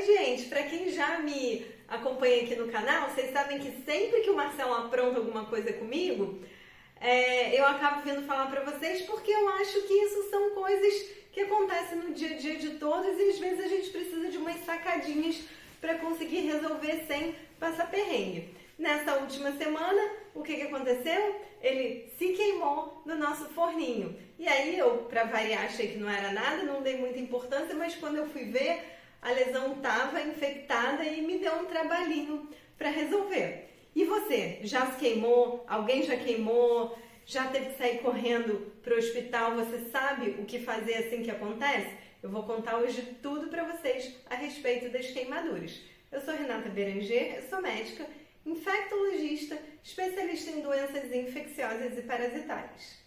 gente! Para quem já me acompanha aqui no canal, vocês sabem que sempre que o Marcelo apronta alguma coisa comigo, eu acabo vindo falar para vocês porque eu acho que isso são coisas que acontecem no dia a dia de todos e às vezes a gente precisa de umas sacadinhas para conseguir resolver sem passar perrengue. Nessa última semana, o que aconteceu? Ele se queimou no nosso forninho. E aí eu, para variar, achei que não era nada, não dei muita importância, mas quando eu fui ver, a lesão estava infectada e me deu um trabalhinho para resolver. E você, já se queimou? Alguém já queimou? Já teve que sair correndo para o hospital? Você sabe o que fazer assim que acontece? Eu vou contar hoje tudo para vocês a respeito das queimaduras. Eu sou Renata Beranger, eu sou médica, infectologista, especialista em doenças infecciosas e parasitárias.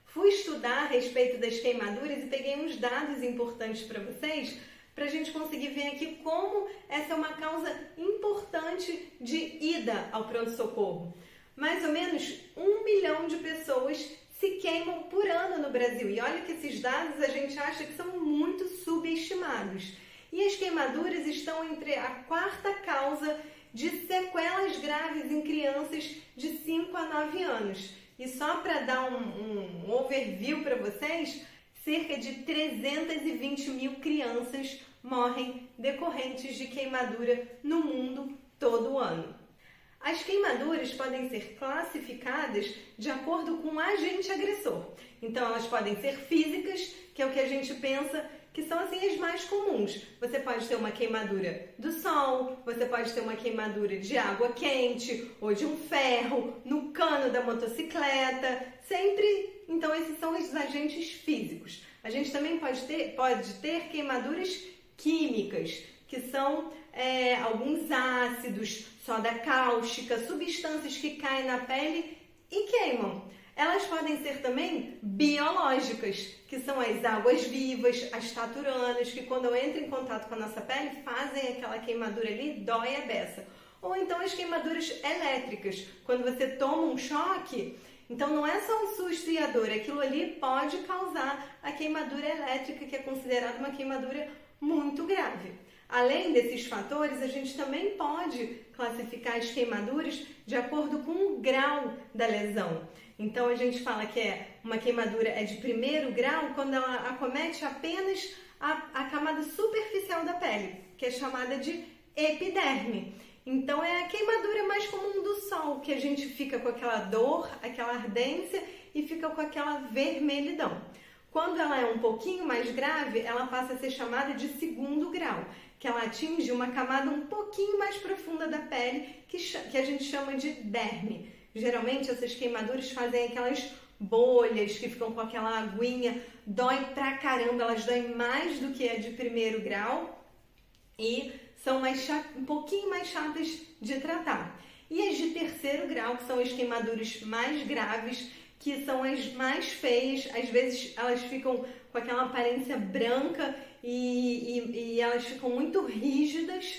Fui estudar a respeito das queimaduras e peguei uns dados importantes para vocês, para a gente conseguir ver aqui como essa é uma causa importante de ida ao pronto-socorro. Mais ou menos 1 milhão de pessoas se queimam por ano no Brasil. E olha que esses dados a gente acha que são muito subestimados. E as queimaduras estão entre a 4ª causa de sequelas graves em crianças de 5 a 9 anos. E só para dar um overview para vocês, cerca de 320 mil crianças morrem decorrentes de queimadura no mundo todo ano. As queimaduras podem ser classificadas de acordo com o agente agressor. Então elas podem ser físicas, que é o que a gente pensa que são assim as mais comuns. Você pode ter uma queimadura do sol, você pode ter uma queimadura de água quente ou de um ferro no cano da motocicleta, sempre. Então esses são os agentes físicos. A gente também pode ter queimaduras químicas, que são alguns ácidos, soda cáustica, substâncias que caem na pele e queimam. Elas podem ser também biológicas, que são as águas vivas, as taturanas, que quando entram em contato com a nossa pele fazem aquela queimadura ali, dói a beça. Ou então as queimaduras elétricas, quando você toma um choque, então não é só um susto e a dor, aquilo ali pode causar a queimadura elétrica, que é considerada uma queimadura muito grave. Além desses fatores, a gente também pode classificar as queimaduras de acordo com o grau da lesão. Então a gente fala que uma queimadura é de 1º grau quando ela acomete apenas a camada superficial da pele, que é chamada de epiderme. Então é a queimadura mais comum do sol, que a gente fica com aquela dor, aquela ardência e fica com aquela vermelhidão. Quando ela é um pouquinho mais grave, ela passa a ser chamada de 2º grau, que ela atinge uma camada um pouquinho mais profunda da pele, que a gente chama de derme. Geralmente essas queimaduras fazem aquelas bolhas que ficam com aquela aguinha, dói pra caramba, elas doem mais do que a de 1º grau e são um pouquinho mais chatas de tratar. E as de 3º grau, que são as queimaduras mais graves, que são as mais feias, às vezes elas ficam com aquela aparência branca e elas ficam muito rígidas,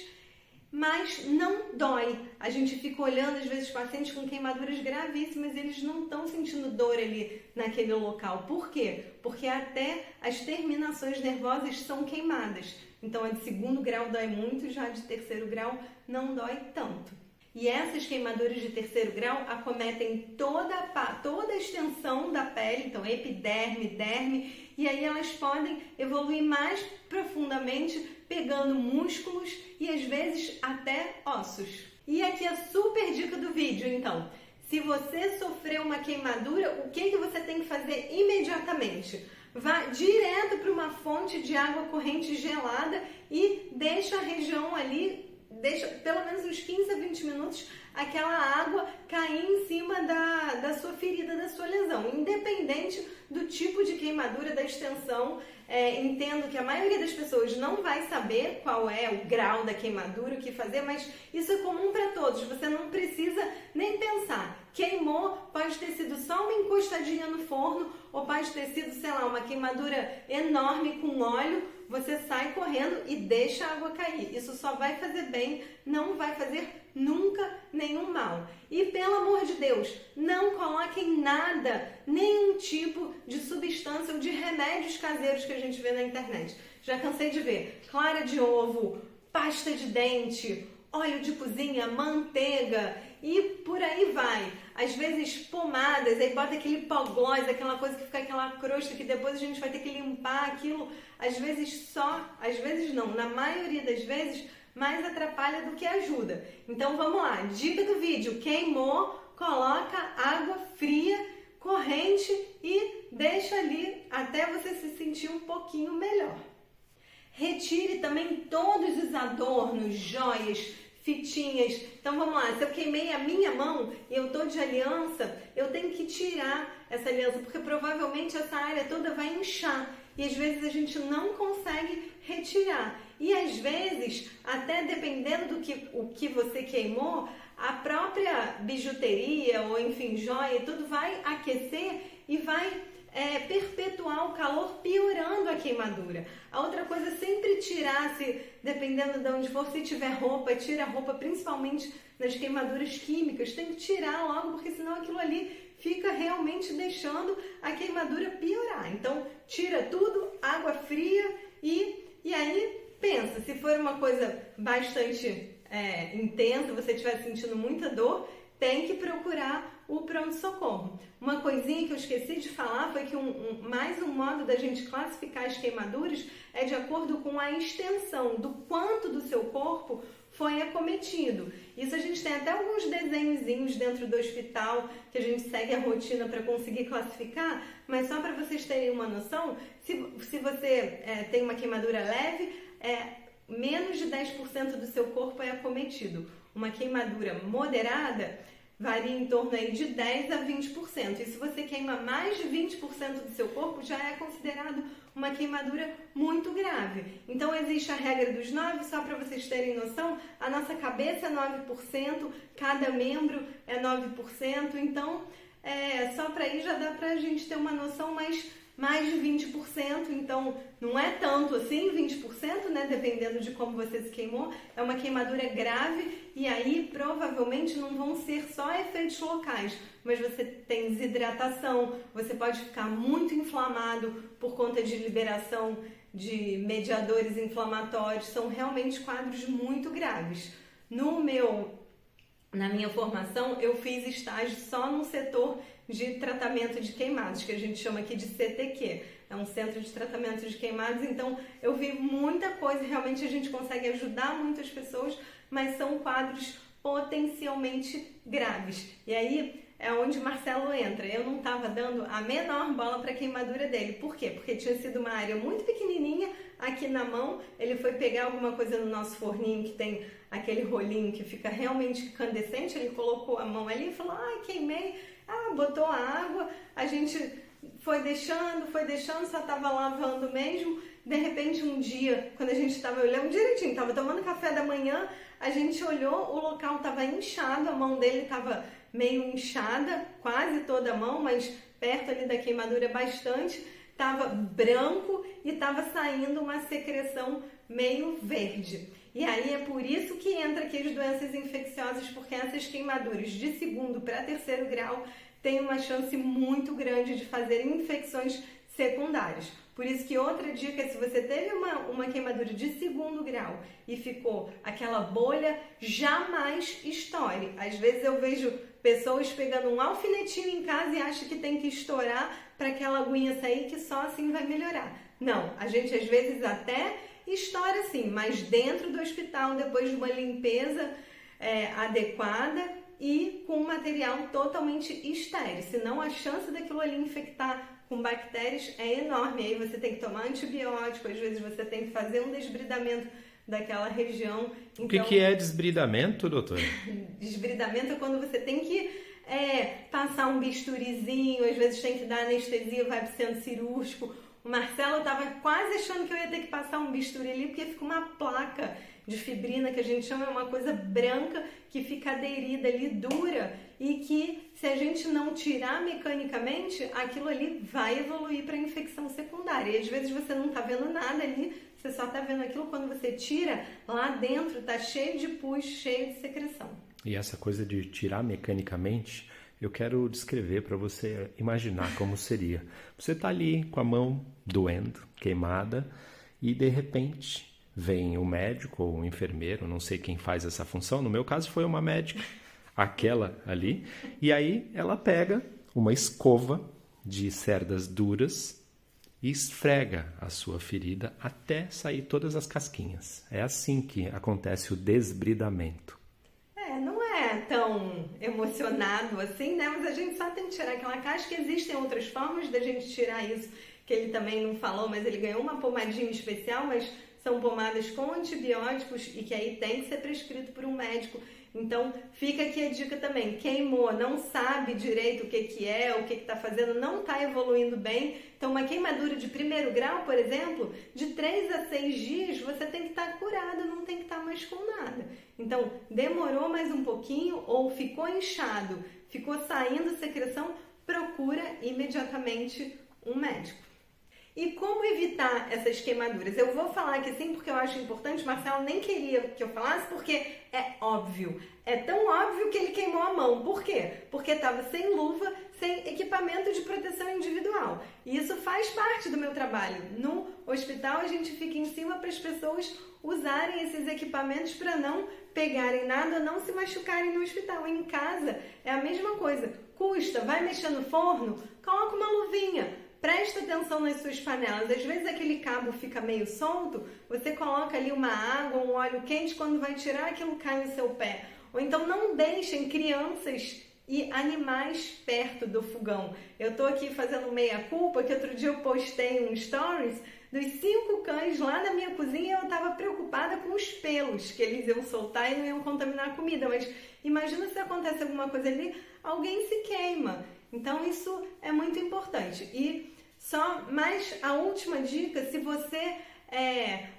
mas não dói. A gente fica olhando, às vezes, pacientes com queimaduras gravíssimas, eles não estão sentindo dor ali naquele local. Por quê? Porque até as terminações nervosas são queimadas. Então, a de 2º grau dói muito, já a de 3º grau não dói tanto. E essas queimaduras de 3º grau acometem toda a extensão da pele, então epiderme, derme, e aí elas podem evoluir mais profundamente, pegando músculos e às vezes até ossos. E aqui a super dica do vídeo, então. Se você sofreu uma queimadura, o que você tem que fazer imediatamente? Vá direto para uma fonte de água corrente gelada e deixa a região ali, deixa pelo menos uns 15 a 20 minutos aquela água cair em cima da sua ferida, da sua lesão. Independente do tipo de queimadura, da extensão, entendo que a maioria das pessoas não vai saber qual é o grau da queimadura, o que fazer, mas isso é comum para todos. Você não precisa nem pensar. Queimou, pode ter sido só uma encostadinha no forno, ou pode ter sido, sei lá, uma queimadura enorme com óleo. Você sai correndo e deixa a água cair. Isso só vai fazer bem, não vai fazer nunca nenhum mal. E pelo amor de Deus, não coloquem nada, nenhum tipo de substância ou de remédios caseiros que a gente vê na internet. Já cansei de ver clara de ovo, pasta de dente, óleo de cozinha, manteiga e por aí vai. Às vezes pomadas, aí bota aquele pó gloss, aquela coisa que fica aquela crosta que depois a gente vai ter que limpar aquilo. Às vezes não, na maioria das vezes mais atrapalha do que ajuda. Então vamos lá, dica do vídeo: queimou, coloca água fria, corrente e deixa ali até você se sentir um pouquinho melhor. Retire também todos os adornos, joias, fitinhas. Então vamos lá, se eu queimei a minha mão e eu tô de aliança, eu tenho que tirar essa aliança, porque provavelmente essa área toda vai inchar e às vezes a gente não consegue retirar. E às vezes, até dependendo o que você queimou, a própria bijuteria ou enfim, joia, tudo vai aquecer e vai perpetuar o calor, piorando a queimadura. A outra coisa é sempre tirar, dependendo de onde for, se tiver roupa, tira a roupa, principalmente nas queimaduras químicas, tem que tirar logo, porque senão aquilo ali fica realmente deixando a queimadura piorar. Então, tira tudo, água fria e aí pensa, se for uma coisa bastante intensa, você estiver sentindo muita dor, tem que procurar o pronto-socorro. Uma coisinha que eu esqueci de falar foi que mais um modo da gente classificar as queimaduras é de acordo com a extensão do quanto do seu corpo foi acometido. Isso a gente tem até alguns desenhozinhos dentro do hospital que a gente segue a rotina para conseguir classificar, mas só para vocês terem uma noção, se você tem uma queimadura leve, menos de 10% do seu corpo é acometido. Uma queimadura moderada varia em torno aí de 10% a 20%. E se você queima mais de 20% do seu corpo, já é considerado uma queimadura muito grave. Então existe a regra dos 9, só para vocês terem noção, a nossa cabeça é 9%, cada membro é 9%, então só para aí já dá para a gente ter uma noção, mas mais de 20%, então não é tanto assim, 20%, né, dependendo de como você se queimou, é uma queimadura grave e aí provavelmente não vão ser só efeitos locais, mas você tem desidratação, você pode ficar muito inflamado por conta de liberação de mediadores inflamatórios, são realmente quadros muito graves. Na minha formação, eu fiz estágio só no setor de tratamento de queimados, que a gente chama aqui de CTQ, é um centro de tratamento de queimados, então eu vi muita coisa, realmente a gente consegue ajudar muitas pessoas, mas são quadros potencialmente graves. E aí é onde o Marcelo entra. Eu não estava dando a menor bola para a queimadura dele. Por quê? Porque tinha sido uma área muito pequenininha aqui na mão, ele foi pegar alguma coisa no nosso forninho que tem aquele rolinho que fica realmente incandescente, ele colocou a mão ali e falou, queimei, botou a água, a gente foi deixando, só estava lavando mesmo. De repente um dia, quando a gente estava olhando direitinho, estava tomando café da manhã, a gente olhou, o local estava inchado, a mão dele estava meio inchada, quase toda a mão, mas perto ali da queimadura bastante, estava branco e estava saindo uma secreção meio verde. E aí é por isso que entra aqui as doenças infecciosas, porque essas queimaduras de segundo para terceiro grau têm uma chance muito grande de fazer infecções secundárias. Por isso que outra dica é, se você teve uma queimadura de segundo grau e ficou aquela bolha, jamais estoure. Às vezes eu vejo pessoas pegando um alfinetinho em casa e acham que tem que estourar para aquela aguinha sair, que só assim vai melhorar. Não, a gente às vezes até estoura sim, mas dentro do hospital, depois de uma limpeza adequada e com um material totalmente estéril. Senão a chance daquilo ali infectar com bactérias é enorme. Aí você tem que tomar antibiótico, às vezes você tem que fazer um desbridamento daquela região. Então, o que é desbridamento, doutor? Desbridamento é quando você tem que passar um bisturizinho, às vezes tem que dar anestesia, vai para o centro cirúrgico. O Marcelo estava quase achando que eu ia ter que passar um bisturi ali, porque fica uma placa de fibrina, que a gente chama, é uma coisa branca que fica aderida ali, dura, e que se a gente não tirar mecanicamente, aquilo ali vai evoluir para infecção secundária. E às vezes você não está vendo nada ali, você só está vendo aquilo, quando você tira, lá dentro está cheio de pus, cheio de secreção. E essa coisa de tirar mecanicamente, eu quero descrever para você imaginar como seria. Você está ali com a mão doendo, queimada, e de repente vem o médico ou o enfermeiro, não sei quem faz essa função, no meu caso foi uma médica, aquela ali, e aí ela pega uma escova de cerdas duras e esfrega a sua ferida até sair todas as casquinhas. É assim que acontece o desbridamento. Não é tão emocionado assim, né? Mas a gente só tem que tirar aquela casca. Existem outras formas da gente tirar isso, que ele também não falou, mas ele ganhou uma pomadinha especial, mas são pomadas com antibióticos e que aí tem que ser prescrito por um médico. Então, fica aqui a dica também. Queimou, não sabe direito o que é, o que está fazendo, não está evoluindo bem. Então, uma queimadura de 1º grau, por exemplo, de 3 a 6 dias, você tem que estar curado, não tem que estar mais com nada. Então, demorou mais um pouquinho ou ficou inchado, ficou saindo secreção, procura imediatamente um médico. E como evitar essas queimaduras? Eu vou falar aqui sim porque eu acho importante, Marcelo nem queria que eu falasse porque é óbvio. É tão óbvio que ele queimou a mão. Por quê? Porque estava sem luva, sem equipamento de proteção individual. E isso faz parte do meu trabalho. No hospital a gente fica em cima para as pessoas usarem esses equipamentos para não pegarem nada, não se machucarem no hospital. Em casa é a mesma coisa. Custa, vai mexer no forno, coloca uma luvinha. Presta atenção nas suas panelas. Às vezes aquele cabo fica meio solto, você coloca ali uma água, um óleo quente, quando vai tirar aquilo cai no seu pé. Ou então não deixem crianças e animais perto do fogão. Eu tô aqui fazendo meia-culpa, que outro dia eu postei um stories dos 5 cães lá na minha cozinha e eu tava preocupada com os pelos que eles iam soltar e não iam contaminar a comida. Mas imagina se acontece alguma coisa ali, alguém se queima. Então isso é muito importante. E só mais a última dica, se você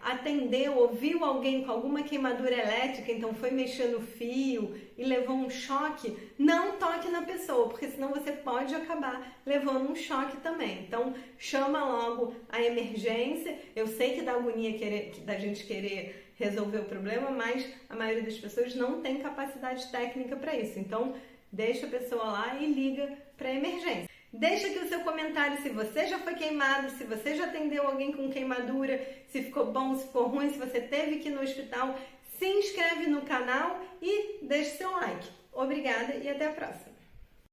atendeu, ouviu alguém com alguma queimadura elétrica, então foi mexer no fio e levou um choque, não toque na pessoa, porque senão você pode acabar levando um choque também. Então chama logo a emergência. Eu sei que dá agonia da gente querer resolver o problema, mas a maioria das pessoas não tem capacidade técnica para isso. Então deixa a pessoa lá e liga para a emergência. Deixa aqui o seu comentário se você já foi queimado, se você já atendeu alguém com queimadura, se ficou bom, se ficou ruim, se você teve que ir no hospital. Se inscreve no canal e deixe seu like. Obrigada e até a próxima.